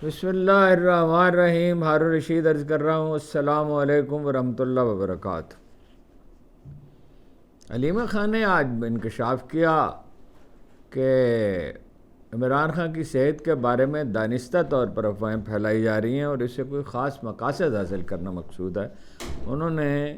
بسم اللہ الرحمن الرحیم. ہارون رشید عرض کر رہا ہوں. السلام علیکم ورحمۃ اللہ وبرکاتہ. علیمہ خان نے آج انکشاف کیا کہ عمران خان کی صحت کے بارے میں دانستہ طور پر افواہیں پھیلائی جا رہی ہیں اور اس سے کوئی خاص مقاصد حاصل کرنا مقصود ہے. انہوں نے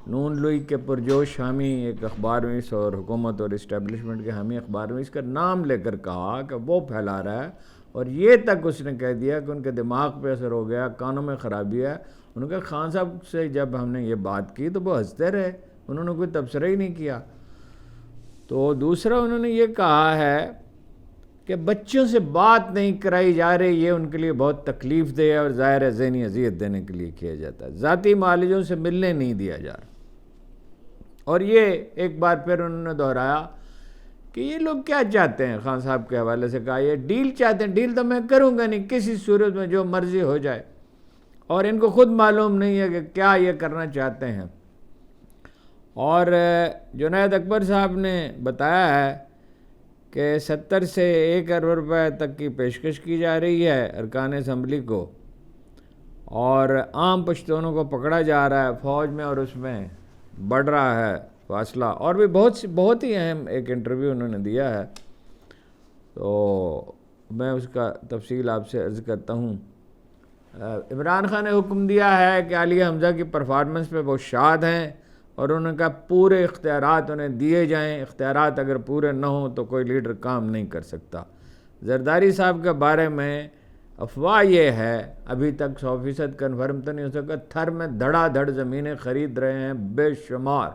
نون لیگ کے پرجوش حامی ایک اخبار نویس اور حکومت اور اسٹیبلشمنٹ کے حامی اخبار نویس کا نام لے کر کہا کہ وہ پھیلا رہا ہے، اور یہ تک اس نے کہہ دیا کہ ان کے دماغ پہ اثر ہو گیا، کانوں میں خرابی ہے. انہوں نے کہا خان صاحب سے جب ہم نے یہ بات کی تو وہ ہنستے رہے، انہوں نے کوئی تبصرہ ہی نہیں کیا. تو دوسرا انہوں نے یہ کہا ہے کہ بچوں سے بات نہیں کرائی جا رہی، یہ ان کے لیے بہت تکلیف دہ ہے اور ظاہر ہے ذہنی اذیت دینے کے لیے کیا جاتا ہے. ذاتی معالجوں سے ملنے نہیں دیا جا رہا. اور یہ ایک بار پھر انہوں نے دہرایا کہ یہ لوگ کیا چاہتے ہیں. خان صاحب کے حوالے سے کہا یہ ڈیل چاہتے ہیں. ڈیل تو میں کروں گا نہیں کسی صورت میں، جو مرضی ہو جائے، اور ان کو خود معلوم نہیں ہے کہ کیا یہ کرنا چاہتے ہیں. اور جنید اکبر صاحب نے بتایا ہے کہ 70 سے 1 ارب روپے تک کی پیشکش کی جا رہی ہے ارکان اسمبلی کو، اور عام پشتونوں کو پکڑا جا رہا ہے فوج میں اور اس میں بڑھ رہا ہے فاصلہ. اور بھی بہت ہی اہم ایک انٹرویو انہوں نے دیا ہے، تو میں اس کا تفصیل آپ سے عرض کرتا ہوں. عمران خان نے حکم دیا ہے کہ عالیہ حمزہ کی پرفارمنس پہ وہ شاد ہیں، اور انہوں نے کہا پورے اختیارات انہیں دیے جائیں. اختیارات اگر پورے نہ ہوں تو کوئی لیڈر کام نہیں کر سکتا. زرداری صاحب کے بارے میں افواہ یہ ہے، ابھی تک 100% کنفرم تو نہیں ہو سکا، تھر میں دھڑا دھڑ زمینیں خرید رہے ہیں، بے شمار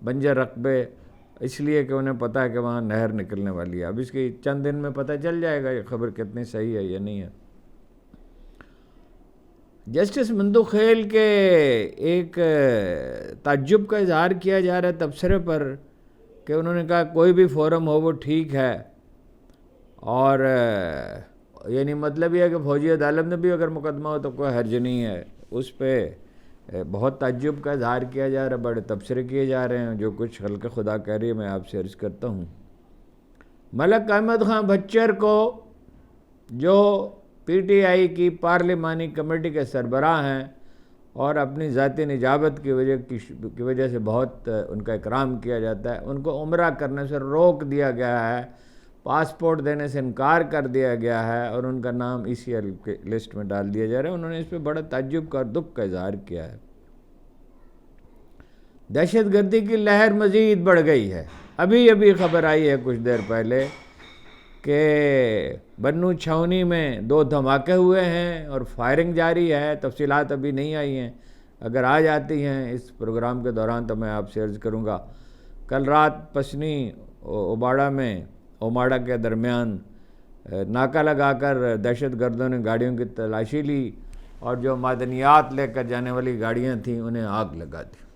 بنجر رقبے، اس لیے کہ انہیں پتہ ہے کہ وہاں نہر نکلنے والی ہے. اب اس کی چند دن میں پتہ چل جائے گا یہ خبر کتنی صحیح ہے یا نہیں ہے. جسٹس مندو خیل کے ایک تعجب کا اظہار کیا جا رہا ہے تبصرے پر کہ انہوں نے کہا کوئی بھی فورم ہو وہ ٹھیک ہے، اور یعنی مطلب یہ ہے کہ فوجی عدالت میں بھی اگر مقدمہ ہو تو کوئی حرج نہیں ہے. اس پہ بہت تعجب کا اظہار کیا جا رہا ہے، بڑے تبصرے کیے جا رہے ہیں. جو کچھ خلق خدا کہہ رہی ہے میں آپ سے عرض کرتا ہوں. ملک احمد خان بھچر کو، جو پی ٹی آئی کی پارلیمانی کمیٹی کے سربراہ ہیں اور اپنی ذاتی نجابت کی وجہ سے بہت ان کا اکرام کیا جاتا ہے، ان کو عمرہ کرنے سے روک دیا گیا ہے، پاسپورٹ دینے سے انکار کر دیا گیا ہے، اور ان کا نام ای سی ایل کے لسٹ میں ڈال دیا جا رہا ہے. انہوں نے اس پہ بڑا تعجب کا اور دکھ کا اظہار کیا ہے. دہشت گردی کی لہر مزید بڑھ گئی ہے. ابھی خبر آئی ہے کچھ دیر پہلے کہ بنو چھاونی میں 2 دھماکے ہوئے ہیں اور فائرنگ جاری ہے. تفصیلات ابھی نہیں آئی ہیں، اگر آ جاتی ہیں اس پروگرام کے دوران تو میں آپ سے عرض کروں گا. کل رات پسنی اوماڑا کے درمیان ناکہ لگا کر دہشت گردوں نے گاڑیوں کی تلاشی لی، اور جو معدنیات لے کر جانے والی گاڑیاں تھیں انہیں آگ لگا دی.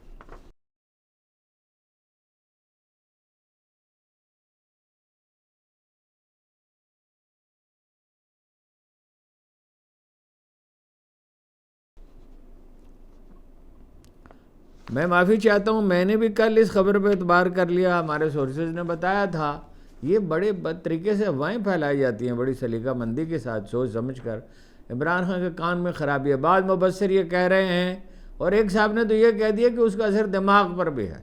میں معافی چاہتا ہوں، میں نے بھی کل اس خبر پہ اعتبار کر لیا. ہمارے سورسز نے بتایا تھا. یہ بڑے بد طریقے سے افواہیں پھیلائی جاتی ہیں بڑی سلیقہ مندی کے ساتھ، سوچ سمجھ کر. عمران خان کے کان میں خرابی ہے، بعض مبصر یہ کہہ رہے ہیں، اور ایک صاحب نے تو یہ کہہ دیا کہ اس کا اثر دماغ پر بھی ہے.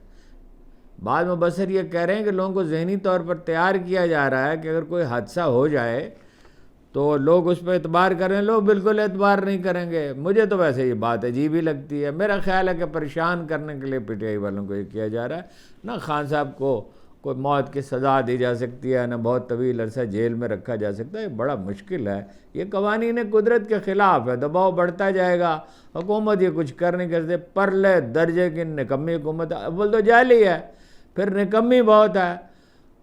بعض مبصر یہ کہہ رہے ہیں کہ لوگوں کو ذہنی طور پر تیار کیا جا رہا ہے کہ اگر کوئی حادثہ ہو جائے تو لوگ اس پہ اعتبار کریں. لوگ بالکل اعتبار نہیں کریں گے. مجھے تو ویسے یہ بات عجیب ہی لگتی ہے. میرا خیال ہے کہ پریشان کرنے کے لیے پی ٹی آئی والوں کو یہ کیا جا رہا ہے. نہ خان صاحب کو کوئی موت کی سزا دی جا سکتی ہے، نہ بہت طویل عرصہ جیل میں رکھا جا سکتا ہے. یہ بڑا مشکل ہے. یہ قوانین قدرت کے خلاف ہے. دباؤ بڑھتا جائے گا. حکومت یہ کچھ کر نہیں کرتے. پرلے درجے کی نکمی حکومت. اول تو جعلی ہے، پھر نکمی بہت ہے.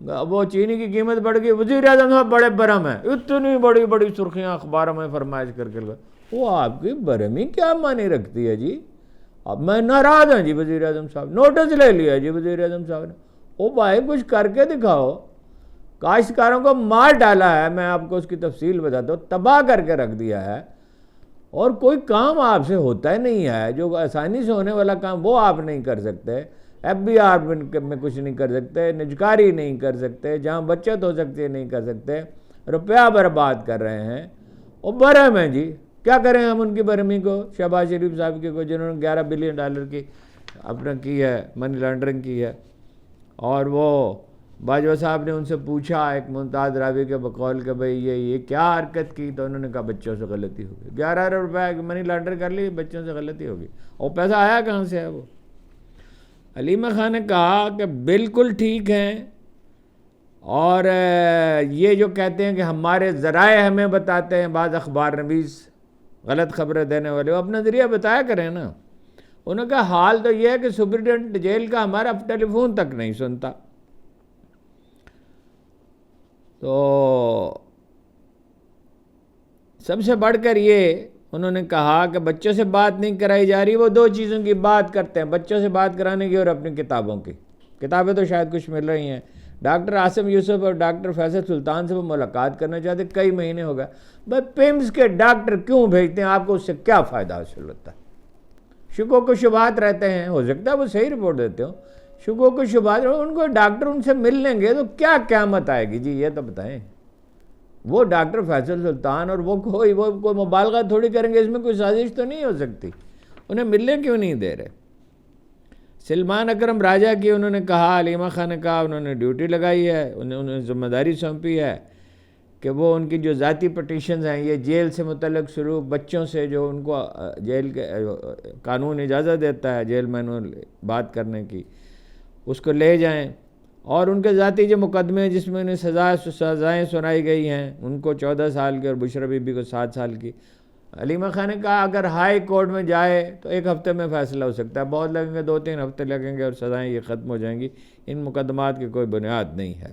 وہ چینی کی قیمت بڑھ گئی، وزیر اعظم صاحب بڑے برہم ہیں، اتنی بڑی بڑی سرخیاں اخباروں میں فرمائش کر کے. وہ آپ کی برہمی کیا معنی رکھتی ہے جی؟ اب میں ناراض ہوں جی وزیر اعظم صاحب، نوٹس لے لیا جی وزیر اعظم صاحب نے. او بھائی کچھ کر کے دکھاؤ. کاشتکاروں کو مار ڈالا ہے، میں آپ کو اس کی تفصیل بتاتا ہوں، تباہ کر کے رکھ دیا ہے، اور کوئی کام آپ سے ہوتا ہی نہیں ہے. جو آسانی سے ہونے والا کام وہ آپ نہیں کر سکتے. ایف بی آر میں کچھ نہیں کر سکتے، نجکاری نہیں کر سکتے، جہاں بچت ہو سکتی ہے نہیں کر سکتے. روپیہ برباد کر رہے ہیں. وہ برہم ہیں جی، کیا کریں ہم ان کی برہمی کو، شہباز شریف صاحب کی کو، جنہوں نے $11 بلین کی اپنا کی ہے، منی لانڈرنگ کی ہے. اور وہ باجوہ صاحب نے ان سے پوچھا ایک ممتاز راوی کے بقول کہ بھئی یہ کیا حرکت کی، تو انہوں نے کہا بچوں سے غلطی ہو گئی. 11 ارب روپے منی لانڈر کر لی، بچوں سے غلطی ہو گئی. اور پیسہ آیا کہاں سے ہے؟ وہ علیمہ خان نے کہا کہ بالکل ٹھیک ہیں، اور یہ جو کہتے ہیں کہ ہمارے ذرائع ہمیں بتاتے ہیں، بعض اخبار نویس غلط خبریں دینے والے، وہ اپنا ذریعہ بتایا کریں نا. انہوں نے کہا حال تو یہ ہے کہ سپرنٹینڈنٹ جیل کا ہمارا ٹیلی فون تک نہیں سنتا. تو سب سے بڑھ کر یہ انہوں نے کہا کہ بچوں سے بات نہیں کرائی جا رہی. وہ دو چیزوں کی بات کرتے ہیں، بچوں سے بات کرانے کی اور اپنی کتابوں کی. کتابیں تو شاید کچھ مل رہی ہیں. ڈاکٹر عاصم یوسف اور ڈاکٹر فیصل سلطان سے وہ ملاقات کرنا چاہتے، کئی مہینے ہو گئے. بھائی پیمز کے ڈاکٹر کیوں بھیجتے ہیں؟ آپ کو اس سے کیا فائدہ حاصل ہوتا ہے؟ شکوک و شبہات رہتے ہیں، ہو سکتا ہے وہ صحیح رپورٹ دیتے ہوں، شکوک و شبہات، ان کو ڈاکٹر ان سے مل لیں گے تو کیا قیامت آئے گی جی؟ یہ تو بتائیں. وہ ڈاکٹر فیصل سلطان اور وہ کوئی مبالغہ تھوڑی کریں گے، اس میں کوئی سازش تو نہیں ہو سکتی. انہیں ملنے کیوں نہیں دے رہے؟ سلمان اکرم راجہ کی انہوں نے کہا، علیمہ خان نے کہا انہوں نے ڈیوٹی لگائی ہے، انہوں نے ذمہ داری سونپی ہے کہ وہ ان کی جو ذاتی پٹیشنز ہیں، یہ جیل سے متعلق سلوک، بچوں سے جو ان کو جیل کے قانون اجازت دیتا ہے جیل مینول بات کرنے کی، اس کو لے جائیں. اور ان کے ذاتی جو مقدمے ہیں جس میں انہیں سزائیں سنائی گئی ہیں، ان کو 14 سال کی اور بشرا بی بی کو 7 سال کی. علیمہ خان نے کہا اگر ہائی کورٹ میں جائے تو 1 ہفتے میں فیصلہ ہو سکتا ہے، بہت لگیں گے 2-3 ہفتے لگیں گے اور سزائیں یہ ختم ہو جائیں گی. ان مقدمات کی کوئی بنیاد نہیں ہے.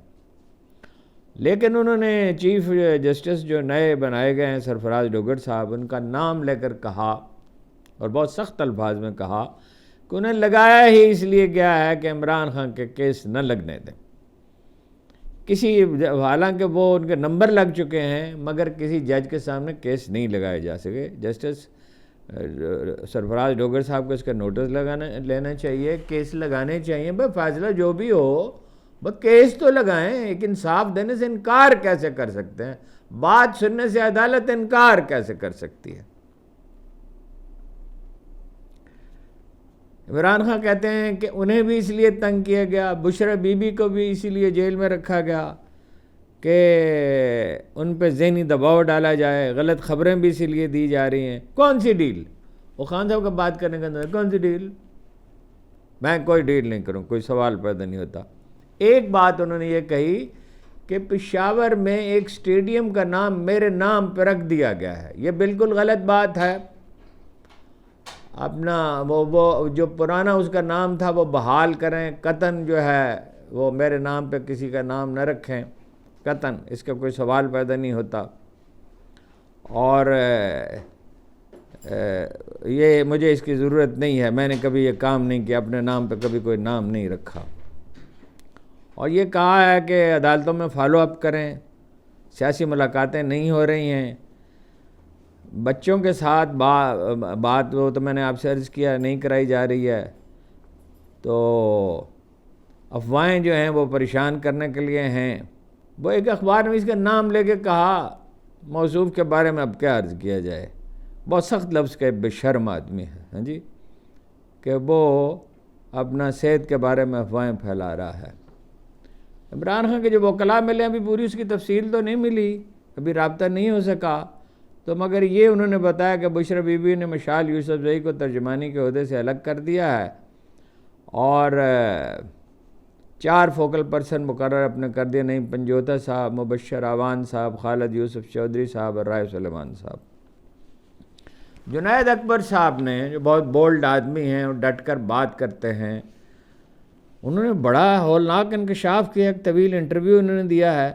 لیکن انہوں نے چیف جسٹس جو نئے بنائے گئے ہیں سرفراز ڈوگر صاحب، ان کا نام لے کر کہا اور بہت سخت الفاظ میں کہا کہ انہیں لگایا ہی اس لیے گیا ہے کہ عمران خان کے کیس نہ لگنے دیں. حالانکہ وہ ان کے نمبر لگ چکے ہیں مگر کسی جج کے سامنے کیس نہیں لگائے جا سکے. جسٹس سرفراز ڈوگر صاحب کو اس کا نوٹس لینا چاہیے، کیس لگانے چاہیے. بھائی فیصلہ جو بھی ہو بس کیس تو لگائیں. ایک انصاف دینے سے انکار کیسے کر سکتے ہیں؟ بات سننے سے عدالت انکار کیسے کر سکتی ہے؟ عمران خان کہتے ہیں کہ انہیں بھی اس لیے تنگ کیا گیا، بشرا بی بی کو بھی اسی لیے جیل میں رکھا گیا کہ ان پہ ذہنی دباؤ ڈالا جائے، غلط خبریں بھی اسی لیے دی جا رہی ہیں. کون سی ڈیل؟ وہ خان صاحب کا بات کرنے کے اندر کون سی ڈیل؟ میں کوئی ڈیل نہیں کروں، کوئی سوال پیدا نہیں ہوتا. ایک بات انہوں نے یہ کہی کہ پشاور میں ایک اسٹیڈیم کا نام میرے نام پہ رکھ دیا گیا ہے. یہ بالکل غلط بات ہے. اپنا وہ جو پرانا اس کا نام تھا وہ بحال کریں. قطن جو ہے وہ میرے نام پہ کسی کا نام نہ رکھیں، قطن، اس کا کوئی سوال پیدا نہیں ہوتا. اور یہ مجھے اس کی ضرورت نہیں ہے، میں نے کبھی یہ کام نہیں کیا، اپنے نام پہ کبھی کوئی نام نہیں رکھا. اور یہ کہا ہے کہ عدالتوں میں فالو اپ کریں، سیاسی ملاقاتیں نہیں ہو رہی ہیں. بچوں کے ساتھ بات وہ تو میں نے آپ سے عرض کیا نہیں کرائی جا رہی ہے. تو افواہیں جو ہیں وہ پریشان کرنے کے لیے ہیں. وہ ایک اخبار میں اس کا نام لے کے کہا، موصوف کے بارے میں اب کیا عرض کیا جائے، بہت سخت لفظ کا بے شرم آدمی ہے، ہاں جی، کہ وہ اپنا صحت کے بارے میں افواہیں پھیلا رہا ہے. عمران خان کے جو وکلاء ملے ابھی پوری اس کی تفصیل تو نہیں ملی، ابھی رابطہ نہیں ہو سکا. تو مگر یہ انہوں نے بتایا کہ بشرا بی بی نے مشال یوسف زئی کو ترجمانی کے عہدے سے الگ کر دیا ہے اور 4 فوکل پرسن مقرر اپنے کر دیے. نہیں پنجوتا صاحب، مبشر آوان صاحب، خالد یوسف چودھری صاحب اور رائے سلیمان صاحب. جنید اکبر صاحب نے، جو بہت بولڈ آدمی ہیں اور ڈٹ کر بات کرتے ہیں، انہوں نے بڑا ہولناک انکشاف کیا. ایک طویل انٹرویو انہوں نے دیا ہے.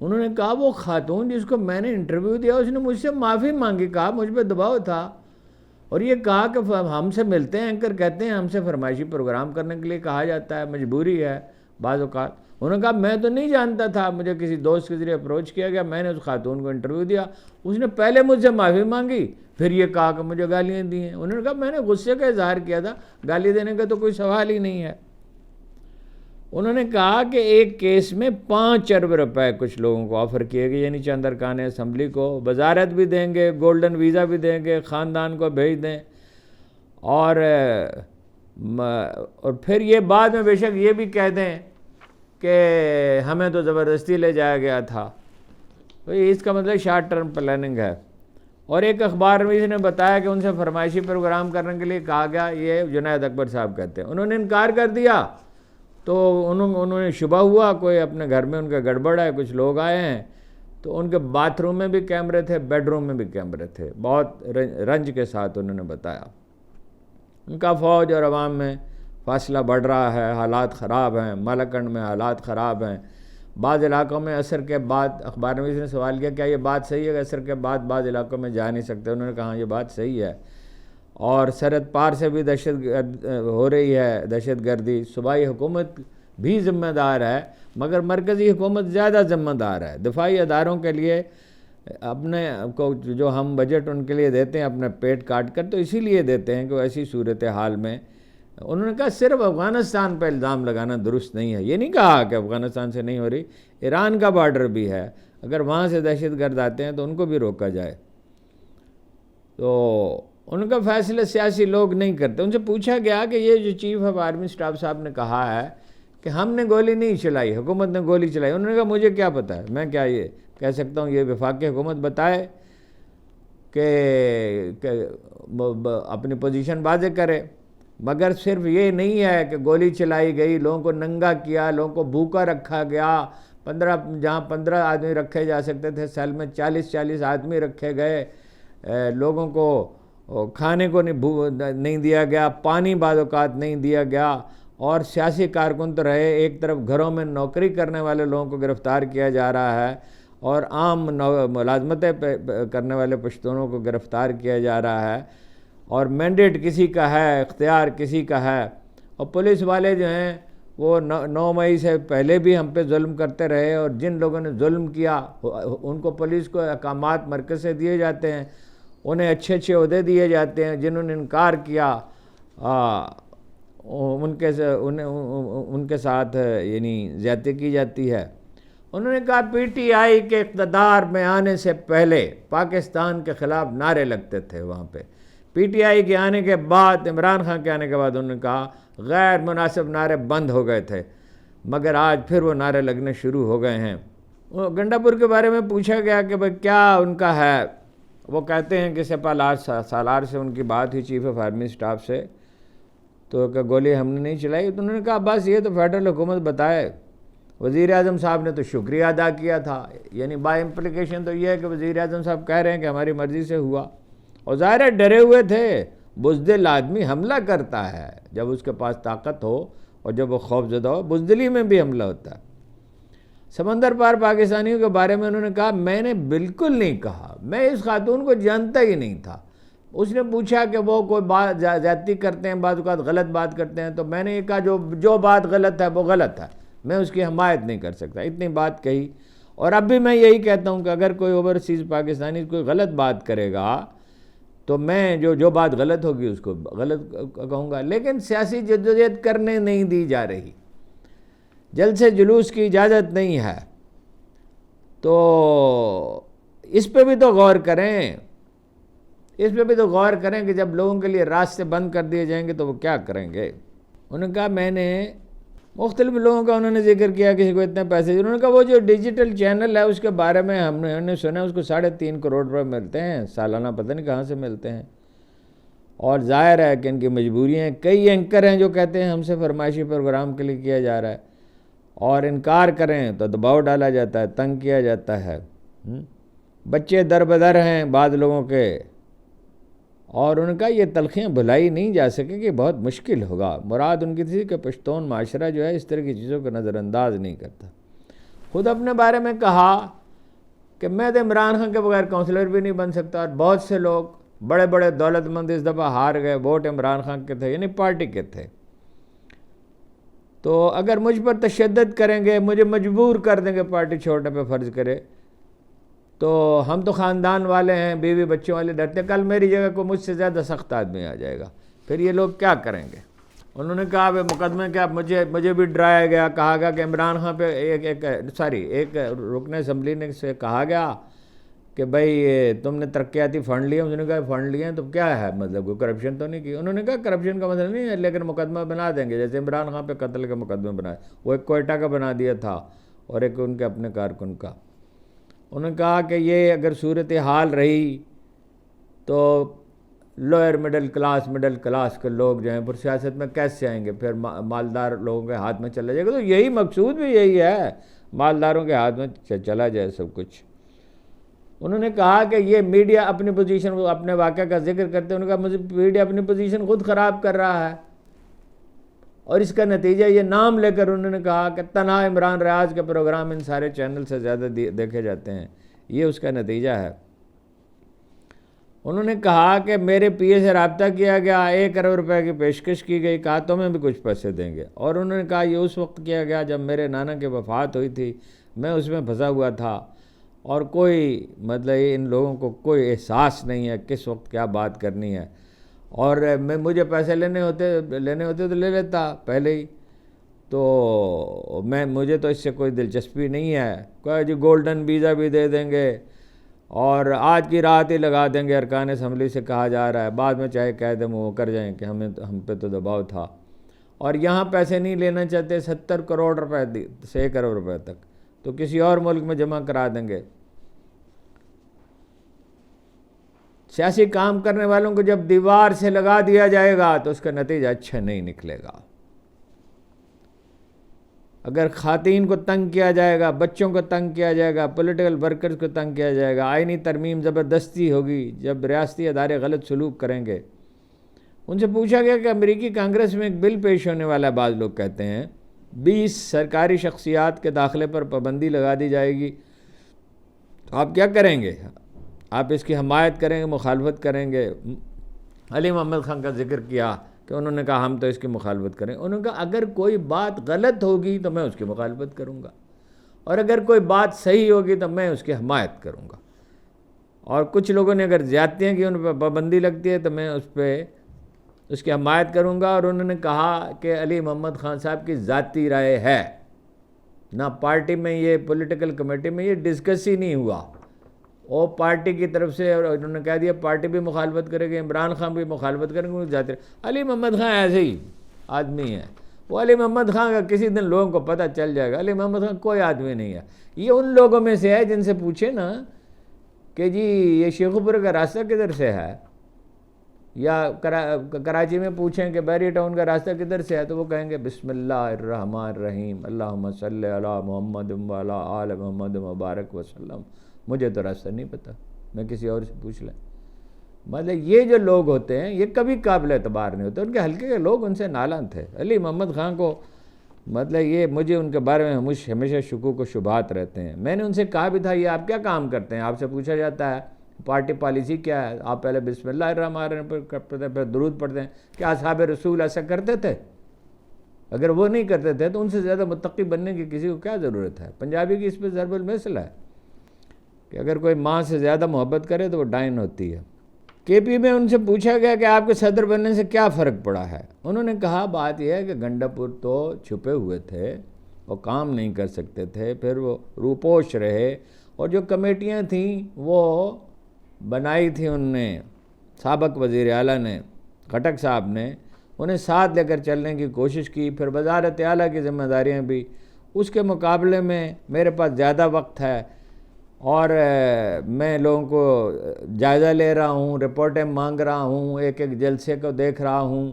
انہوں نے کہا وہ خاتون جس کو میں نے انٹرویو دیا اس نے مجھ سے معافی مانگی، کہا مجھ پہ دباؤ تھا، اور یہ کہا کہ ہم سے ملتے ہیں اینکر کہتے ہیں ہم سے فرمائشی پروگرام کرنے کے لیے کہا جاتا ہے، مجبوری ہے بعض اوقات. انہوں نے کہا میں تو نہیں جانتا تھا، مجھے کسی دوست کے ذریعے اپروچ کیا گیا، میں نے اس خاتون کو انٹرویو دیا، اس نے پہلے مجھ سے معافی مانگی پھر یہ کہا کہ مجھے گالیاں دی ہیں. انہوں نے کہا میں نے غصے کا اظہار کیا تھا، گالی دینے کا تو کوئی سوال ہی نہیں ہے. انہوں نے کہا کہ ایک کیس میں 5 ارب روپے کچھ لوگوں کو آفر کیے گئے، یعنی چند ارکان اسمبلی کو وزارت بھی دیں گے، گولڈن ویزا بھی دیں گے، خاندان کو بھیج دیں، اور پھر یہ بعد میں بے شک یہ بھی کہہ دیں کہ ہمیں تو زبردستی لے جایا گیا تھا۔ تو اس کا مطلب شارٹ ٹرم پلاننگ ہے۔ اور ایک اخبار نویس نے بتایا کہ ان سے فرمائشی پروگرام کرنے کے لیے کہا گیا، یہ جنید اکبر صاحب کہتے ہیں، انہوں نے انکار کر دیا۔ تو انہوں نے شبہ ہوا کوئی اپنے گھر میں ان کا گڑبڑ ہے، کچھ لوگ آئے ہیں، تو ان کے باتھ روم میں بھی کیمرے تھے، بیڈ روم میں بھی کیمرے تھے، بہت رنج کے ساتھ انہوں نے بتایا۔ ان کا فوج اور عوام میں فاصلہ بڑھ رہا ہے، حالات خراب ہیں، مالاکنڈ میں حالات خراب ہیں، بعض علاقوں میں عصر کے بعد، اخبار نویس نے سوال کیا کیا یہ بات صحیح ہے کہ عصر کے بعد بعض علاقوں میں جا نہیں سکتے؟ انہوں نے کہا یہ بات صحیح ہے، اور سرحد پار سے بھی دہشت ہو رہی ہے، دہشت گردی، صوبائی حکومت بھی ذمہ دار ہے، مگر مرکزی حکومت زیادہ ذمہ دار ہے۔ دفاعی اداروں کے لیے اپنے کو جو ہم بجٹ ان کے لیے دیتے ہیں اپنے پیٹ کاٹ کر، تو اسی لیے دیتے ہیں کہ وہ ایسی صورتحال میں، انہوں نے کہا صرف افغانستان پہ الزام لگانا درست نہیں ہے۔ یہ نہیں کہا کہ افغانستان سے نہیں ہو رہی، ایران کا بارڈر بھی ہے، اگر وہاں سے دہشت گرد آتے ہیں تو ان کو بھی روکا جائے۔ تو ان کا فیصلہ سیاسی لوگ نہیں کرتے۔ ان سے پوچھا گیا کہ یہ جو چیف آف آرمی اسٹاف صاحب نے کہا ہے کہ ہم نے گولی نہیں چلائی، حکومت نے گولی چلائی، انہوں نے کہا مجھے کیا پتہ ہے، میں کیا یہ کہہ سکتا ہوں، یہ وفاقی حکومت بتائے کہ اپنی پوزیشن واضح کرے، مگر صرف یہ نہیں ہے کہ گولی چلائی گئی، لوگوں کو ننگا کیا، لوگوں کو بھوکا رکھا گیا، جہاں 15 آدمی رکھے جا سکتے تھے سیل میں 40 آدمی رکھے گئے، لوگوں کو کھانے کو نہیں دیا گیا، پانی بعض اوقات نہیں دیا گیا، اور سیاسی کارکن تو رہے، ایک طرف گھروں میں نوکری کرنے والے لوگوں کو گرفتار کیا جا رہا ہے، اور عام ملازمتیں کرنے والے پشتونوں کو گرفتار کیا جا رہا ہے، اور مینڈیٹ کسی کا ہے، اختیار کسی کا ہے، اور پولیس والے جو ہیں وہ 9 مئی سے پہلے بھی ہم پہ ظلم کرتے رہے، اور جن لوگوں نے ظلم کیا ان کو پولیس کو احکامات مرکز سے دیے جاتے ہیں، انہیں اچھے عہدے دیے جاتے ہیں، جنہوں نے انکار کیا ان کے ساتھ یعنی زیادتی کی جاتی ہے۔ انہوں نے کہا پی ٹی آئی کے اقتدار میں آنے سے پہلے پاکستان کے خلاف نعرے لگتے تھے وہاں پہ، پی ٹی آئی کے آنے کے بعد، عمران خان کے آنے کے بعد انہوں نے کہا غیر مناسب نعرے بند ہو گئے تھے، مگر آج پھر وہ نعرے لگنے شروع ہو گئے ہیں۔ گنڈا پور کے بارے میں پوچھا گیا کہ بھئی کیا ان کا ہے، وہ کہتے ہیں کہ سپہ سالار سے ان کی بات ہوئی چیف آف آرمی اسٹاف سے، تو کہ گولی ہم نے نہیں چلائی، تو انہوں نے کہا بس یہ تو فیڈرل حکومت بتائے۔ وزیر اعظم صاحب نے تو شکریہ ادا کیا تھا، یعنی بائی امپلیکیشن تو یہ ہے کہ وزیر اعظم صاحب کہہ رہے ہیں کہ ہماری مرضی سے ہوا، اور ظاہر ہے ڈرے ہوئے تھے۔ بزدل آدمی حملہ کرتا ہے جب اس کے پاس طاقت ہو، اور جب وہ خوف زدہ ہو بزدلی میں بھی حملہ ہوتا ہے۔ سمندر پار پاکستانیوں کے بارے میں انہوں نے کہا میں نے بالکل نہیں کہا، میں اس خاتون کو جانتا ہی نہیں تھا۔ اس نے پوچھا کہ وہ کوئی بات زیادتی کرتے ہیں، بعض اوقات غلط بات کرتے ہیں، تو میں نے یہ کہا جو بات غلط ہے وہ غلط ہے، میں اس کی حمایت نہیں کر سکتا، اتنی بات کہی۔ اور اب بھی میں یہی کہتا ہوں کہ اگر کوئی اوورسیز پاکستانی کوئی غلط بات کرے گا تو میں جو بات غلط ہوگی اس کو غلط کہوں گا، لیکن سیاسی جدوجہد کرنے نہیں دی جا رہی، جلسے جلوس کی اجازت نہیں ہے، تو اس پہ بھی تو غور کریں، کہ جب لوگوں کے لیے راستے بند کر دیے جائیں گے تو وہ کیا کریں گے۔ انہوں نے کہا میں نے مختلف لوگوں کا انہوں نے ذکر کیا، کسی کو اتنے پیسے، انہوں نے کہا وہ جو ڈیجیٹل چینل ہے اس کے بارے میں ہم نے سنا اس کو 3.5 کروڑ روپے ملتے ہیں سالانہ، پتہ نہیں کہاں سے ملتے ہیں، اور ظاہر ہے کہ ان کی مجبوریاں ہیں۔ کئی اینکر ہیں جو کہتے ہیں ہم سے فرمائشی پروگرام کے لیے کیا جا رہا ہے، اور انکار کریں تو دباؤ ڈالا جاتا ہے، تنگ کیا جاتا ہے۔ بچے در بدر ہیں بعض لوگوں کے، اور ان کا یہ تلخیاں بھلائی نہیں جا سکے کہ بہت مشکل ہوگا۔ مراد ان کی تھی کہ پشتون معاشرہ جو ہے اس طرح کی چیزوں کو نظر انداز نہیں کرتا۔ خود اپنے بارے میں کہا کہ میں تو عمران خان کے بغیر کونسلر بھی نہیں بن سکتا، اور بہت سے لوگ بڑے بڑے دولت مند اس دفعہ ہار گئے، ووٹ عمران خان کے تھے، یعنی پارٹی کے تھے، تو اگر مجھ پر تشدد کریں گے، مجھے مجبور کر دیں گے پارٹی چھوڑنے پہ فرض کرے، تو ہم تو خاندان والے ہیں، بیوی بچوں والے ڈرتے، کل میری جگہ کو مجھ سے زیادہ سخت آدمی آ جائے گا، پھر یہ لوگ کیا کریں گے۔ انہوں نے کہا بھائی مقدمے کیا، مجھے بھی ڈرایا گیا، کہا گیا کہ عمران خان پہ ایک رکن اسمبلی نے سے کہا گیا کہ بھائی تم نے ترقیاتی فنڈ لیے. انہوں نے کہا فنڈ لیے ہیں تو کیا ہے مطلب، کوئی کرپشن تو نہیں کی. انہوں نے کہا کرپشن کا مطلب نہیں ہے لیکن مقدمہ بنا دیں گے، جیسے عمران خان پہ قتل کا مقدمہ بنایا، وہ ایک کوئٹہ کا بنا دیا تھا اور ایک ان کے اپنے کارکن کا. انہوں نے کہا کہ یہ اگر صورتحال رہی تو لوئر مڈل کلاس کے لوگ جو ہیں پھر سیاست میں کیسے آئیں گے، پھر مالدار لوگوں کے ہاتھ میں چلا جائے گا. تو یہی مقصود بھی یہی ہے، مالداروں کے ہاتھ میں چلا جائے سب کچھ. انہوں نے کہا کہ یہ میڈیا اپنی پوزیشن، اپنے واقعہ کا ذکر کرتے ہیں، انہوں نے کہا مجھے میڈیا اپنی پوزیشن خود خراب کر رہا ہے اور اس کا نتیجہ یہ نام لے کر انہوں نے کہا کہ تنہا عمران ریاض کے پروگرام ان سارے چینل سے زیادہ دیکھے جاتے ہیں، یہ اس کا نتیجہ ہے. انہوں نے کہا کہ میرے پی اے سے رابطہ کیا گیا، 1 کروڑ روپے کی پیشکش کی گئی، کہا تمہیں بھی کچھ پیسے دیں گے. اور انہوں نے کہا یہ اس وقت کیا گیا جب میرے نانا کی وفات ہوئی تھی، میں اس میں پھنسا ہوا تھا اور کوئی مطلب ان لوگوں کو کوئی احساس نہیں ہے کس وقت کیا بات کرنی ہے. اور مجھے پیسے لینے ہوتے تو لے لیتا پہلے ہی، تو مجھے تو اس سے کوئی دلچسپی نہیں ہے. کوئی جی گولڈن ویزا بھی دے دیں گے اور آج کی رات ہی لگا دیں گے، ارکان اسمبلی سے کہا جا رہا ہے، بعد میں چاہے کہہ دیں وہ کر جائیں کہ ہم پہ تو دباؤ تھا. اور یہاں پیسے نہیں لینا چاہتے، 70 کروڑ روپے سے 1 کروڑ روپے تک تو کسی اور ملک میں جمع کرا دیں گے. سیاسی کام کرنے والوں کو جب دیوار سے لگا دیا جائے گا تو اس کا نتیجہ اچھا نہیں نکلے گا. اگر خواتین کو تنگ کیا جائے گا، بچوں کو تنگ کیا جائے گا، پولیٹیکل ورکرز کو تنگ کیا جائے گا، آئینی ترمیم زبردستی ہوگی، جب ریاستی ادارے غلط سلوک کریں گے. ان سے پوچھا گیا کہ امریکی کانگریس میں ایک بل پیش ہونے والا ہے، بعض لوگ کہتے ہیں 20 سرکاری شخصیات کے داخلے پر پابندی لگا دی جائے گی، تو آپ کیا کریں گے؟ آپ اس کی حمایت کریں گے، مخالفت کریں گے؟ علی محمد خان کا ذکر کیا کہ انہوں نے کہا ہم تو اس کی مخالفت کریں. انہوں نے کہا اگر کوئی بات غلط ہوگی تو میں اس کی مخالفت کروں گا اور اگر کوئی بات صحیح ہوگی تو میں اس کی حمایت کروں گا. اور کچھ لوگوں نے اگر زیادتیاں کی، ان پہ پابندی لگتی ہے تو میں اس کی حمایت کروں گا. اور انہوں نے کہا کہ علی محمد خان صاحب کی ذاتی رائے ہے، نہ پارٹی میں یہ پولیٹیکل کمیٹی میں یہ ڈسکس ہی نہیں ہوا. وہ پارٹی کی طرف سے انہوں نے کہہ دیا پارٹی بھی مخالفت کرے گی، عمران خان بھی مخالفت کریں گے، ذاتی. علی محمد خان ایسے ہی آدمی ہے. وہ علی محمد خان کا کسی دن لوگوں کو پتہ چل جائے گا. علی محمد خان کوئی آدمی نہیں ہے. یہ ان لوگوں میں سے ہے جن سے پوچھے نا کہ جی یہ شیخو پور کا راستہ کدھر سے ہے، یا کراچی میں پوچھیں کہ بیری ٹاؤن کا راستہ کدھر سے ہے، تو وہ کہیں گے بسم اللہ الرحمن الرحیم اللہم صلی علی محمد وعلی آل محمد مبارک وسلم. مجھے تو راستہ نہیں پتہ، میں کسی اور سے پوچھ لیں. مطلب یہ جو لوگ ہوتے ہیں یہ کبھی قابل اعتبار نہیں ہوتے. ان کے حلقے کے لوگ ان سے نالاں تھے. علی محمد خان کو مطلب یہ مجھے ان کے بارے میں ہمیشہ شکوک و شبہات رہتے ہیں. میں نے ان سے کہا بھی تھا یہ آپ کیا کام کرتے ہیں؟ آپ سے پوچھا جاتا ہے پارٹی پالیسی کیا ہے، آپ پہلے بسم اللہ الرحمن الرحیم پڑھتے ہیں، پھر درود پڑھتے ہیں. کیا اصحاب رسول ایسا کرتے تھے؟ اگر وہ نہیں کرتے تھے تو ان سے زیادہ متقی بننے کی کسی کو کیا ضرورت ہے؟ پنجابی کی اس پہ ضرب المثل ہے کہ اگر کوئی ماں سے زیادہ محبت کرے تو وہ ڈائن ہوتی ہے. کے پی میں ان سے پوچھا گیا کہ آپ کے صدر بننے سے کیا فرق پڑا ہے. انہوں نے کہا بات یہ ہے کہ گنڈا پور تو چھپے ہوئے تھے، وہ کام نہیں کر سکتے تھے، پھر وہ روپوش رہے، اور جو کمیٹیاں تھیں وہ بنائی تھی ان نے سابق وزیر اعلیٰ نے، خٹک صاحب نے، انہیں ساتھ لے کر چلنے کی کوشش کی. پھر وزارت اعلیٰ کی ذمہ داریاں بھی، اس کے مقابلے میں میرے پاس زیادہ وقت ہے اور میں لوگوں کو جائزہ لے رہا ہوں، رپورٹیں مانگ رہا ہوں، ایک ایک جلسے کو دیکھ رہا ہوں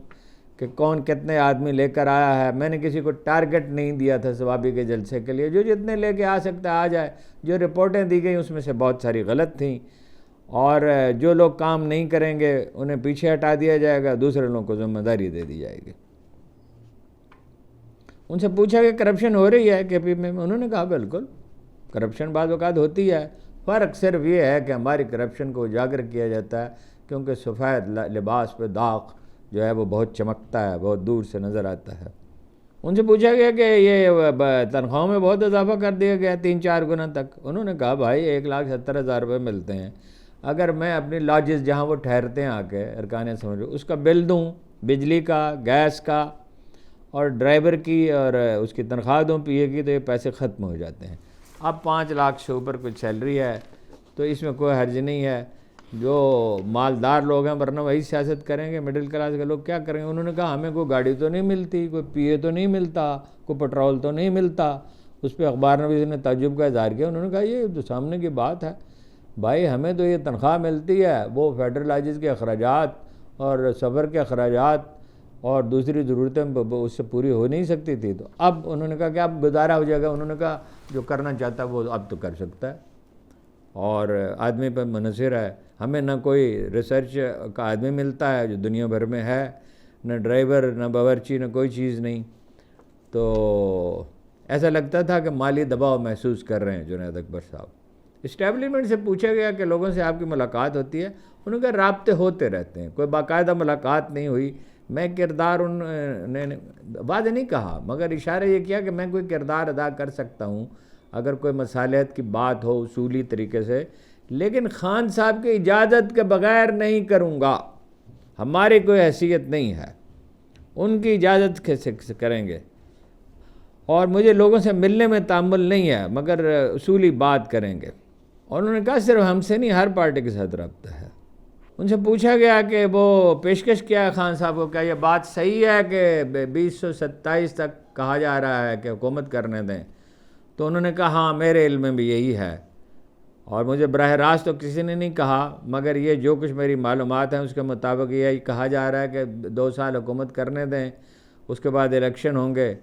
کہ کون کتنے آدمی لے کر آیا ہے. میں نے کسی کو ٹارگٹ نہیں دیا تھا ثوابی کے جلسے کے لیے، جو جتنے لے کے آ سکتا ہے آ جائے. جو رپورٹیں دی گئیں اس میں سے بہت ساری غلط تھیں، اور جو لوگ کام نہیں کریں گے انہیں پیچھے ہٹا دیا جائے گا، دوسرے لوگوں کو ذمہ داری دے دی جائے گی. ان سے پوچھا کہ کرپشن ہو رہی ہے کے پی میں؟ انہوں نے کہا بالکل کرپشن بعض اوقات ہوتی ہے. فرق صرف یہ ہے کہ ہماری کرپشن کو اجاگر کیا جاتا ہے کیونکہ سفید لباس پہ داغ جو ہے وہ بہت چمکتا ہے، بہت دور سے نظر آتا ہے. ان سے پوچھا گیا کہ یہ تنخواہوں میں بہت اضافہ کر دیا گیا 3-4 گنا تک. انہوں نے کہا بھائی 1,70,000 روپے ملتے ہیں، اگر میں اپنی لاجز جہاں وہ ٹھہرتے ہیں آ کے ارکان سمجھ اس کا بل دوں، بجلی کا، گیس کا، اور ڈرائیور کی اور اس کی تنخواہ دو پی اے کی تو یہ پیسے ختم ہو جاتے ہیں. اب 5 لاکھ سے اوپر کچھ سیلری ہے تو اس میں کوئی حرج نہیں ہے. جو مالدار لوگ ہیں ورنہ وہی سیاست کریں گے. مڈل کلاس کے لوگ کیا کریں گے؟ انہوں نے کہا ہمیں کوئی گاڑی تو نہیں ملتی, کوئی پی اے تو نہیں ملتا, کوئی پٹرول تو نہیں ملتا. اس پہ اخبار نویس نے تعجب کا اظہار کیا. انہوں نے کہا یہ تو سامنے کی بات ہے بھائی, ہمیں تو یہ تنخواہ ملتی ہے, وہ فیڈرل آئجز کے اخراجات اور سفر کے اخراجات اور دوسری ضرورتیں اس سے پوری ہو نہیں سکتی تھی. تو اب انہوں نے کہا کہ اب گزارا ہو جائے گا. انہوں نے کہا جو کرنا چاہتا ہے وہ اب تو کر سکتا ہے اور آدمی پہ منحصر ہے. ہمیں نہ کوئی ریسرچ کا آدمی ملتا ہے جو دنیا بھر میں ہے, نہ ڈرائیور, نہ باورچی, نہ کوئی چیز نہیں. تو ایسا لگتا تھا کہ مالی دباؤ محسوس کر رہے ہیں جنید اکبر صاحب. اسٹیبلشمنٹ سے پوچھا گیا کہ لوگوں سے آپ کی ملاقات ہوتی ہے؟ انہوں نے کہا رابطے ہوتے رہتے ہیں, کوئی باقاعدہ ملاقات نہیں ہوئی. میں کردار نے واضح نہیں کہا مگر اشارہ یہ کیا کہ میں کوئی کردار ادا کر سکتا ہوں اگر کوئی مصالحت کی بات ہو اصولی طریقے سے, لیکن خان صاحب کی اجازت کے بغیر نہیں کروں گا. ہماری کوئی حیثیت نہیں ہے, ان کی اجازت کیسے کریں گے, اور مجھے لوگوں سے ملنے میں تامل نہیں ہے مگر اصولی بات کریں گے. اور انہوں نے کہا صرف ہم سے نہیں, ہر پارٹی کے ساتھ رابطہ ہے. ان سے پوچھا گیا کہ وہ پیشکش کیا ہے خان صاحب کو, کیا یہ بات صحیح ہے کہ 2027 تک کہا جا رہا ہے کہ حکومت کرنے دیں؟ تو انہوں نے کہا ہاں میرے علم میں بھی یہی ہے, اور مجھے براہ راست تو کسی نے نہیں کہا مگر یہ جو کچھ میری معلومات ہیں اس کے مطابق یہ کہا جا رہا ہے کہ 2 سال حکومت کرنے دیں, اس کے بعد الیکشن ہوں گے.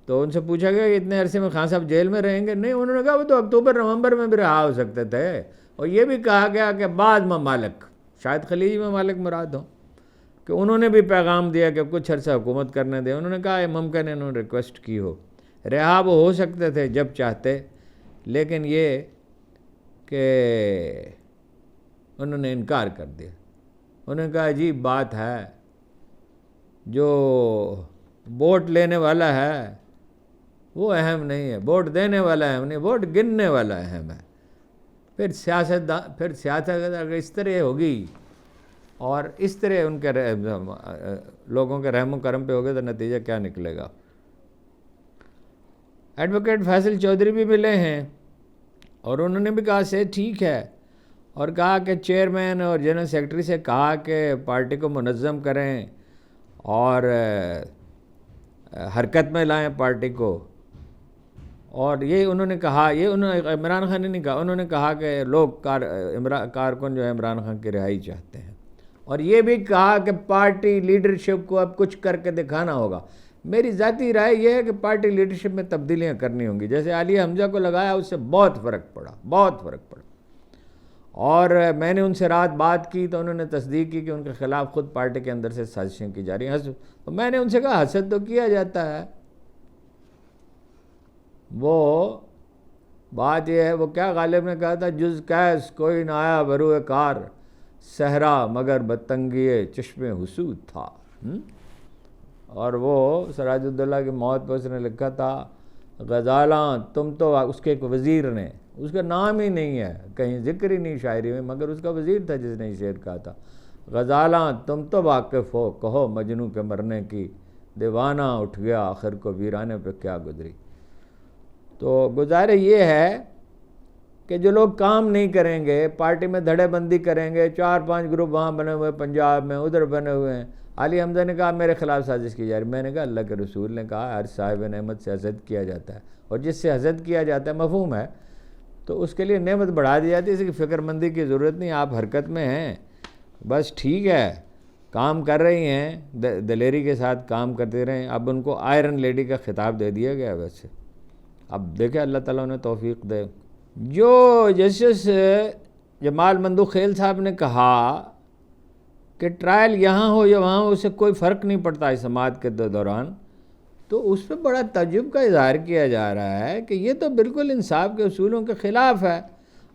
تو ان سے پوچھا گیا کہ اتنے عرصے میں خان صاحب جیل میں رہیں گے؟ نہیں, انہوں نے کہا وہ تو اکتوبر نومبر میں بھی رہا ہو سکتے تھے. اور یہ بھی کہا گیا کہ بعض ممالک, شاید خلیجی ممالک مراد ہوں, کہ انہوں نے بھی پیغام دیا کہ کچھ عرصہ حکومت کرنے دیں. انہوں نے کہا یہ ممکن ہے انہوں نے ریکویسٹ کی ہو, رہا وہ ہو سکتے تھے جب چاہتے, لیکن یہ کہ انہوں نے انکار کر دیا. انہوں نے کہا عجیب بات ہے, جو ووٹ لینے والا ہے وہ اہم نہیں ہے, ووٹ دینے والا اہم نہیں, ووٹ گننے والا اہم ہے. پھر سیاست اگر اس طرح ہوگی اور اس طرح ان کے لوگوں کے رحم و کرم پہ ہوگے تو نتیجہ کیا نکلے گا. ایڈوکیٹ فیصل چودھری بھی ملے ہیں اور انہوں نے بھی کہا سے ٹھیک ہے, اور کہا کہ چیئرمین اور جنرل سیکرٹری سے کہا کہ پارٹی کو منظم کریں اور حرکت میں لائیں پارٹی کو. اور یہ انہوں نے کہا, یہ انہوں نے عمران خان نے نہیں کہا, انہوں نے کہا کہ لوگ کارکن جو ہے عمران خان کی رہائی چاہتے ہیں. اور یہ بھی کہا کہ پارٹی لیڈرشپ کو اب کچھ کر کے دکھانا ہوگا. میری ذاتی رائے یہ ہے کہ پارٹی لیڈرشپ میں تبدیلیاں کرنی ہوں گی. جیسے عالیہ حمزہ کو لگایا اس سے بہت فرق پڑا. اور میں نے ان سے رات بات کی تو انہوں نے تصدیق کی کہ ان کے خلاف خود پارٹی کے اندر سے سازشیں کی جا رہی ہیں. تو میں نے ان سے کہا حسد تو کیا جاتا ہے, وہ بات یہ ہے, وہ کیا غالب نے کہا تھا, جز کیس کوئی نہ آیا بروئے کار, صحرا مگر بتنگی چشم حسود تھا. اور وہ سراج الدولہ کی موت پر اس نے لکھا تھا غزالاں تم تو, اس کے ایک وزیر نے, اس کا نام ہی نہیں ہے کہیں ذکر ہی نہیں شاعری میں, مگر اس کا وزیر تھا جس نے یہ شعر کہا تھا, غزالاں تم تو واقف ہو کہو مجنوں کے مرنے کی, دیوانہ اٹھ گیا آخر کو ویرانے پہ کیا گزری. تو گزارے یہ ہے کہ جو لوگ کام نہیں کریں گے, پارٹی میں دھڑے بندی کریں گے, 4-5 گروپ وہاں بنے ہوئے پنجاب میں, ادھر بنے ہوئے ہیں. علی حمزہ نے کہا میرے خلاف سازش کی جا رہی. میں نے کہا اللہ کے رسول نے کہا ہر صاحب نعمت سے حسد کیا جاتا ہے, اور جس سے حسد کیا جاتا ہے مفہوم ہے تو اس کے لیے نعمت بڑھا دی جاتی ہے. اس کی فکر مندی کی ضرورت نہیں, آپ حرکت میں ہیں بس ٹھیک ہے, کام کر رہی ہیں, دلیری کے ساتھ کام کرتے رہیں. اب ان کو آئرن لیڈی کا خطاب دے دیا گیا ویسے, اب دیکھیں اللہ تعالیٰ انہیں توفیق دے. جو جسٹس جمال مندو خیل صاحب نے کہا کہ ٹرائل یہاں ہو یا وہاں ہو اس سے کوئی فرق نہیں پڑتا اس سماعت کے دوران, تو اس پہ بڑا تعجب کا اظہار کیا جا رہا ہے کہ یہ تو بالکل انصاف کے اصولوں کے خلاف ہے.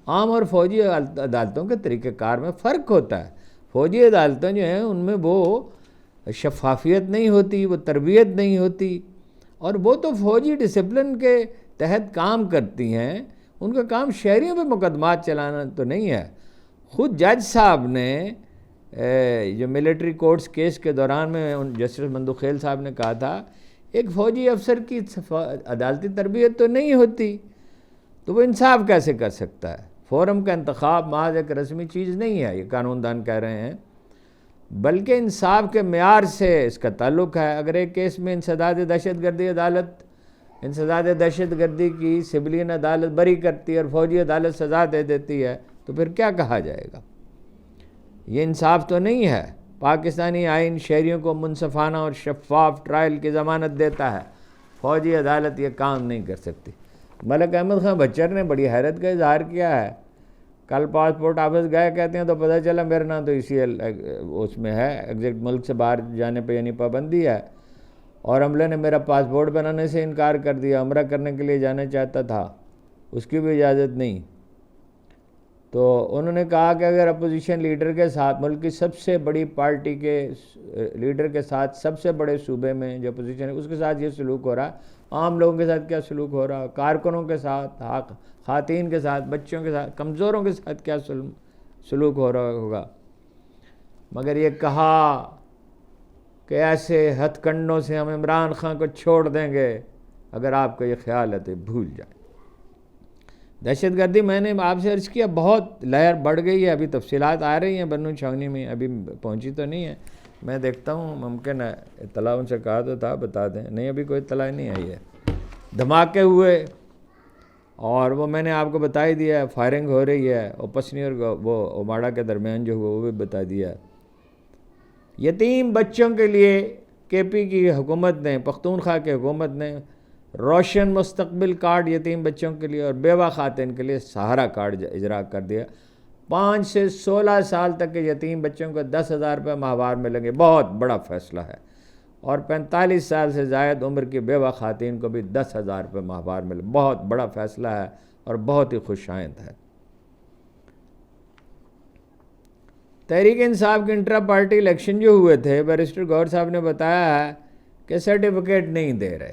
عام اور فوجی عدالتوں کے طریقہ کار میں فرق ہوتا ہے. فوجی عدالتیں جو ہیں ان میں وہ شفافیت نہیں ہوتی, وہ تربیت نہیں ہوتی, اور وہ تو فوجی ڈسپلن کے تحت کام کرتی ہیں. ان کا کام شہریوں پہ مقدمات چلانا تو نہیں ہے. خود جج صاحب نے جو ملٹری کورٹس کیس کے دوران میں جسٹس مندو خیل صاحب نے کہا تھا ایک فوجی افسر کی عدالتی تربیت تو نہیں ہوتی، تو وہ انصاف کیسے کر سکتا ہے؟ فورم کا انتخاب محض ایک رسمی چیز نہیں ہے، یہ قانون دان کہہ رہے ہیں، بلکہ انصاف کے معیار سے اس کا تعلق ہے۔ اگر ایک کیس میں انسداد دہشت گردی عدالت انسداد دہشت گردی کی سویلین عدالت بری کرتی ہے اور فوجی عدالت سزا دے دیتی ہے، تو پھر کیا کہا جائے گا؟ یہ انصاف تو نہیں ہے۔ پاکستانی آئین شہریوں کو منصفانہ اور شفاف ٹرائل کی ضمانت دیتا ہے، فوجی عدالت یہ کام نہیں کر سکتی۔ ملک احمد خان بچر نے بڑی حیرت کا اظہار کیا ہے۔ کل پاسپورٹ آفس گئے، کہتے ہیں تو پتہ چلا میرا نام تو اسی اس میں ہے، ایگزیکٹ ملک سے باہر جانے پہ یعنی پابندی ہے، اور عملے نے میرا پاسپورٹ بنانے سے انکار کر دیا۔ عمرہ کرنے کے لیے جانا چاہتا تھا، اس کی بھی اجازت نہیں۔ تو انہوں نے کہا کہ اگر اپوزیشن لیڈر کے ساتھ، ملک کی سب سے بڑی پارٹی کے لیڈر کے ساتھ، سب سے بڑے صوبے میں جو اپوزیشن ہے اس کے ساتھ یہ سلوک ہو رہا ہے، عام لوگوں کے ساتھ کیا سلوک ہو رہا ہے؟ کارکنوں کے ساتھ، خواتین کے ساتھ، بچوں کے ساتھ، کمزوروں کے ساتھ کیا سلوک ہو رہا ہوگا؟ مگر یہ کہا کہ ایسے ہتھ کنڈوں سے ہم عمران خان کو چھوڑ دیں گے، اگر آپ کو یہ خیال ہے تو بھول جائیں۔ دہشت گردی میں نے آپ سے عرض کیا بہت لہر بڑھ گئی ہے، ابھی تفصیلات آ رہی ہیں بنو چھاونی میں، ابھی پہنچی تو نہیں ہے، میں دیکھتا ہوں، ممکن ہے اطلاع ان سے کہا تو تھا بتا دیں، نہیں ابھی کوئی اطلاع نہیں آئی ہے۔ دھماکے ہوئے اور وہ میں نے آپ کو بتا ہی دیا ہے، فائرنگ ہو رہی ہے، اور پسنی اور وہ اوماڑا کے درمیان جو ہوا وہ بھی بتا دیا ہے۔ یتیم بچوں کے لیے کے پی کی حکومت نے، پختونخوا کی حکومت نے روشن مستقبل کارڈ یتیم بچوں کے لیے اور بیوہ خواتین کے لیے سہارا کارڈ اجرا کر دیا۔ 5 سے 16 سال تک کے یتیم بچوں کو 10,000 روپے ماہوار ملیں گے، بہت بڑا فیصلہ ہے، اور 45 سال سے زائد عمر کی بیوہ خواتین کو بھی 10,000 روپے ماہوار ملے، بہت بڑا فیصلہ ہے اور بہت ہی خوش آئند ہے۔ تحریک انصاف کے انٹرا پارٹی الیکشن جو ہوئے تھے، بیرسٹر گور صاحب نے بتایا ہے کہ سرٹیفکیٹ نہیں دے رہے،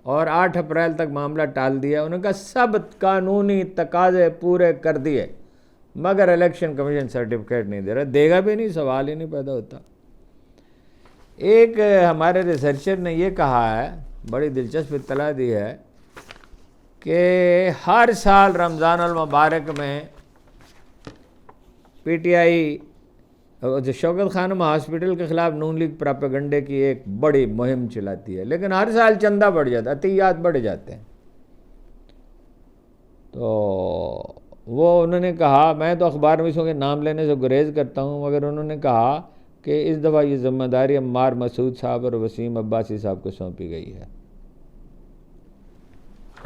اور 8 اپریل تک معاملہ ٹال دیا۔ انہوں نے کہا سب قانونی تقاضے پورے کر دیے، مگر الیکشن کمیشن سرٹیفکیٹ نہیں دے رہا، دے گا بھی نہیں، سوال ہی نہیں پیدا ہوتا۔ ایک ہمارے ریسرچر نے یہ کہا ہے، بڑی دلچسپ اطلاع دی ہے، کہ ہر سال رمضان المبارک میں P T I Shaukat Khanum hospital کے خلاف نون لیگ پراپیگنڈے کی ایک بڑی مہم چلاتی ہے، لیکن ہر سال چندہ بڑھ جاتا ہے، عطیات بڑھ جاتے ہیں۔ تو وہ انہوں نے کہا، میں تو اخبار نویسوں کے نام لینے سے گریز کرتا ہوں، مگر انہوں نے کہا کہ اس دفعہ یہ ذمہ داری عمار مسعود صاحب اور وسیم عباسی صاحب کو سونپی گئی ہے۔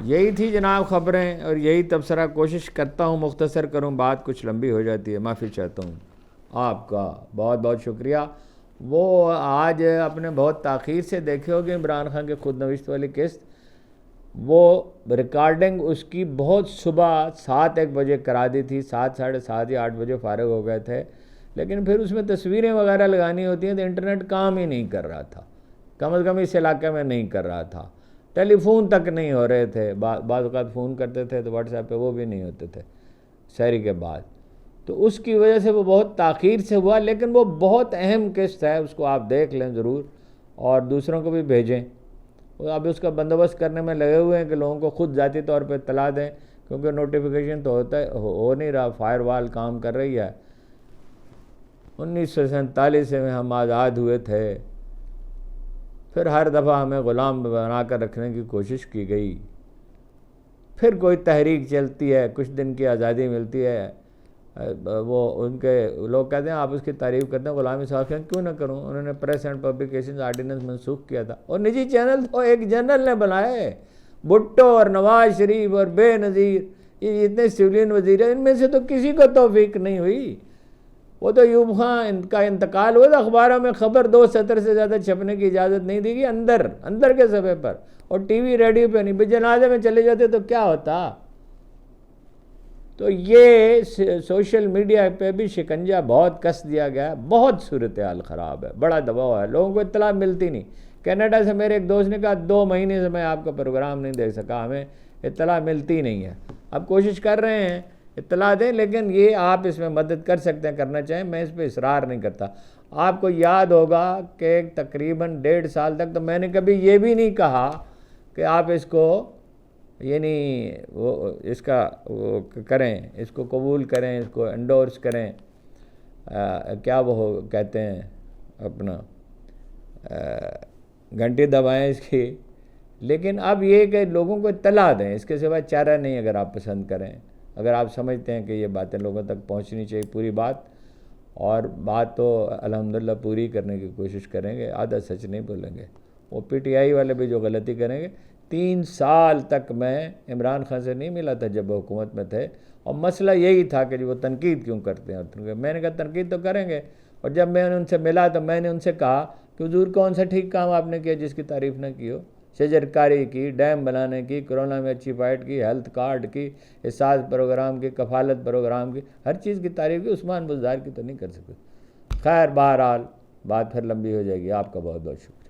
یہی تھی جناب خبریں، اور یہی تبصرہ، کوشش کرتا ہوں مختصر کروں، بات کچھ لمبی ہو جاتی ہے، معافی چاہتا ہوں۔ آپ کا بہت بہت شکریہ۔ وہ آج اپنے بہت تاخیر سے دیکھے ہوگے عمران خان کے خود نوشت والی قسط، وہ ریکارڈنگ اس کی بہت صبح 7-1 بجے کرا دی تھی، 7 ساڑھے 7 یا 8 بجے فارغ ہو گئے تھے، لیکن پھر اس میں تصویریں وغیرہ لگانی ہوتی ہیں تو انٹرنیٹ کام ہی نہیں کر رہا تھا، کم از کم اس علاقے میں نہیں کر رہا تھا، ٹیلی فون تک نہیں ہو رہے تھے، بعض اوقات فون کرتے تھے تو واٹس ایپ پہ وہ بھی نہیں ہوتے تھے سحری کے بعد، تو اس کی وجہ سے وہ بہت تاخیر سے ہوا، لیکن وہ بہت اہم قسط ہے، اس کو آپ دیکھ لیں ضرور اور دوسروں کو بھی بھیجیں۔ اب اس کا بندوبست کرنے میں لگے ہوئے ہیں کہ لوگوں کو خود ذاتی طور پہ اطلاع دیں، کیونکہ نوٹیفیکیشن تو ہو نہیں رہا، فائر وال کام کر رہی ہے۔ 1947 میں ہم آزاد ہوئے تھے، پھر ہر دفعہ ہمیں غلام بنا کر رکھنے کی کوشش کی گئی، پھر کوئی تحریک چلتی ہے، کچھ دن کی آزادی ملتی ہے، وہ ان کے لوگ کہتے ہیں آپ اس کی تعریف کرتے ہیں، غلامی صاحب کیوں نہ کروں، انہوں نے پریس اینڈ پبلیکیشنز آرڈیننس منسوخ کیا تھا، اور نجی چینل تو ایک جنرل نے بنائے، بھٹو اور نواز شریف اور بے نظیر، یہ اتنے سویلین وزیر ہیں، ان میں سے تو کسی کو توفیق نہیں ہوئی۔ وہ تو ایوب خان کا انتقال ہوا تھا، اخباروں میں خبر 2 سطر سے زیادہ چھپنے کی اجازت نہیں دی گئی، اندر کے صفحے پر، اور ٹی وی ریڈیو پہ نہیں، جنازے میں چلے جاتے تو کیا ہوتا۔ تو یہ سوشل میڈیا پہ بھی شکنجہ بہت کس دیا گیا ہے، بہت صورتحال خراب ہے، بڑا دباؤ ہے، لوگوں کو اطلاع ملتی نہیں۔ کینیڈا سے میرے ایک دوست نے کہا 2 مہینے سے میں آپ کا پروگرام نہیں دیکھ سکا، ہمیں اطلاع ملتی نہیں ہے۔ اب کوشش کر رہے ہیں اطلاع دیں، لیکن یہ آپ اس میں مدد کر سکتے ہیں، کرنا چاہیں، میں اس پہ اصرار نہیں کرتا۔ آپ کو یاد ہوگا کہ تقریباً 1.5 سال تک تو میں نے کبھی یہ بھی نہیں کہا کہ آپ اس کو یعنی وہ اس کا وہ کریں، اس کو قبول کریں، اس کو انڈورس کریں، کیا وہ کہتے ہیں اپنا گھنٹی دبائیں اس کی۔ لیکن اب یہ کہ لوگوں کو اطلاع دیں، اس کے سوا چارہ نہیں اگر آپ پسند کریں، اگر آپ سمجھتے ہیں کہ یہ باتیں لوگوں تک پہنچنی چاہیے پوری بات، اور بات تو الحمدللہ پوری کرنے کی کوشش کریں گے، آدھا سچ نہیں بولیں گے۔ وہ پی ٹی آئی والے بھی جو غلطی کریں گے، 3 سال تک میں عمران خان سے نہیں ملا تھا جب وہ حکومت میں تھے، اور مسئلہ یہی تھا کہ وہ تنقید کیوں کرتے ہیں، میں نے کہا تنقید تو کریں گے، اور جب میں نے ان سے ملا تو میں نے ان سے کہا کہ حضور کون سا ٹھیک کام آپ نے کیا جس کی تعریف نہ کی ہو؟ شجرکاری کی، ڈیم بنانے کی، کرونا میں اچھی فائٹ کی، ہیلتھ کارڈ کی، احساس پروگرام کی، کفالت پروگرام کی، ہر چیز کی تعریف کی، عثمان بزدار کی تو نہیں کر سکتے۔ خیر بہرحال بات پھر لمبی ہو جائے گی۔ آپ کا بہت بہت شکریہ۔